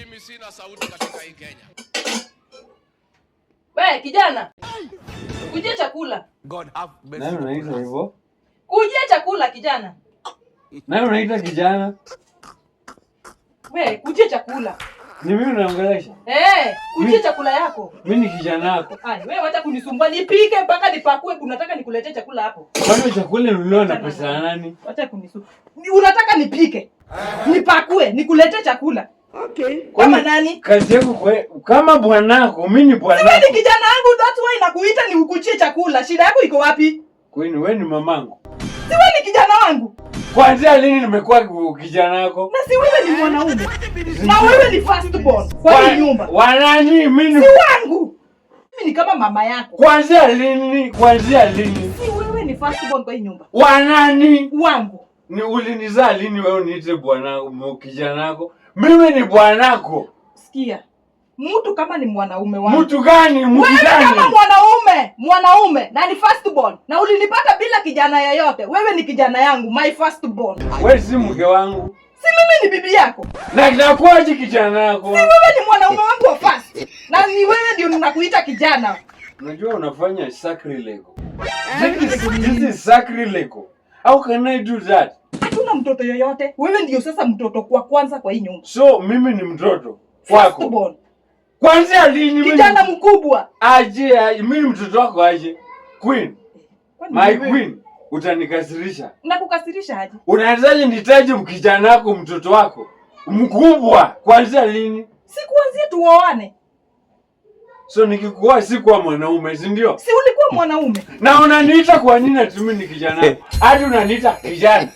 Mimi sina sauti katika hii Kenya. Wewe kijana. Kujia chakula. God have mercy. Nani unaita hivyo? Kujia chakula kijana. Nani unaita kijana? Wewe kujia chakula. Ni mimi naongelesha. Kujia chakula yako. Mimi ni kijana wako. Ai, wewe wacha kunisumbua. Nipike mpaka nipakue. Unataka nikuletee chakula hapo? Kwani chakula nilio na pesa ya nani? Wacha kunisumbua. Unataka nipike? Nipakue, nikuletee chakula. Okay. Kama nani? Kazi yako kama bwanako, mimi ni bwanako. Wewe ni kijana wangu, that's why nakuita ni ukuchie chakula. Shida yako iko wapi? Kwani wewe ni mamangu? Si wewe ni kijana wangu. Kwanza lini nimekuwa kijana wako? Na si wewe ni mwanaume. Na wewe ni first born kwa hii nyumba. Wanani mimi? Si wangu. Mimi ni kama mama yako. Kwanza lini? Si wewe ni first born kwa hii nyumba. Wanani? Wangu. Ni ulinizaa lini wewe uniite bwanako, kijana wako? Mimi ni bwanako. Sikia. Mtu kama ni mwanaume wangu. Mtu gani? Wewe kama mwanaume na ni first born na ulinipata bila kijana yeyote. Wewe ni kijana yangu, my first born. Wewe si mke wangu. Si mimi ni bibi yako. Na inakuwaje kijana yako? Si wewe ni mwanaume wangu wa first. Na ni wewe ndio ninakuita kijana. Unajua unafanya sacrilege. This is sacrilege. How can I do that? Hatuna mtoto yoyote. Wewe ndio sasa mtoto kwa kwanza kwa hii nyumba. So mimi ni mtoto kwako. First born. Kwanza lini mimi? Kijana mkubwa. Aje, mimi ni mtoto wako aje. Queen. My queen. Utanikasirisha. Nakukasirisha aje? Unaanzaje nitaje mkijana wako mtoto wako? Mkubwa. Kwanza lini? Si kuanzia tuoane. So nikikuoa si kwa mwanaume, si ndio? Si ulikuwa mwanaume. Na unaniita kwa nini ati mimi ni kijana? Hadi unaniita kijana.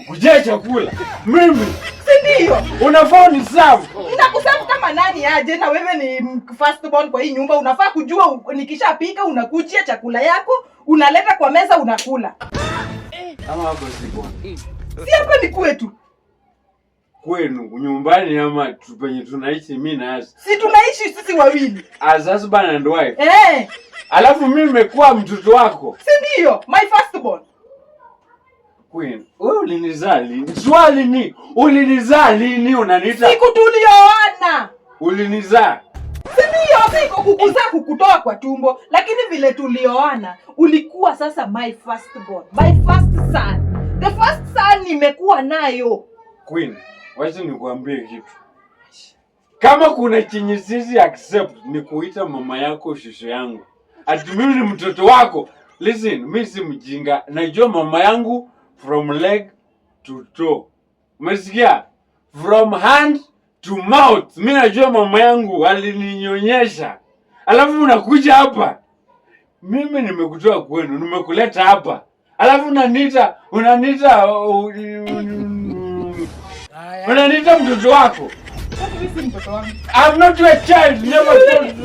Kujia chakula. Mimi. Si ndio? Unafaa unisafu. Ninakusafu kama nani aje na wewe ni first born kwa hii nyumba. Unafaa kujua nikishapika unakujia chakula yako, unaleta kwa meza unakula. Kama hapo si kwa. Si hapa ni kwetu. Kwenu nyumbani ama penye tunaishi mimi na Asa. Si tunaishi sisi wawili. As husband and wife. Alafu mimi nimekuwa mtoto wako. Si ndio? My first born. Queen, wewe ulinizaa lini? Swali ni ulinizaa lini unaniita? Siku tulioana. Ulinizaa. Si ndio? Siko kukuzaa kukutoa kwa tumbo, lakini vile tulioana ulikuwa sasa my first born. My first son. The first son nimekuwa nayo. Queen, wacha nikuambie kitu. Kama kuna chenye sisi accept ni kuita mama yako shosho yangu. Ati mimi ni mtoto wako. Listen, mimi si mjinga. Najua mama yangu from leg to toe. Umesikia? From hand to mouth. Mimi najua mama yangu alininyonyesha. Alafu unakuja hapa. Mimi nimekutoa kwenu, nimekuleta hapa. Alafu unaniita mtoto wako. Mimi si mtoto wangu. I'm not your child. Never told.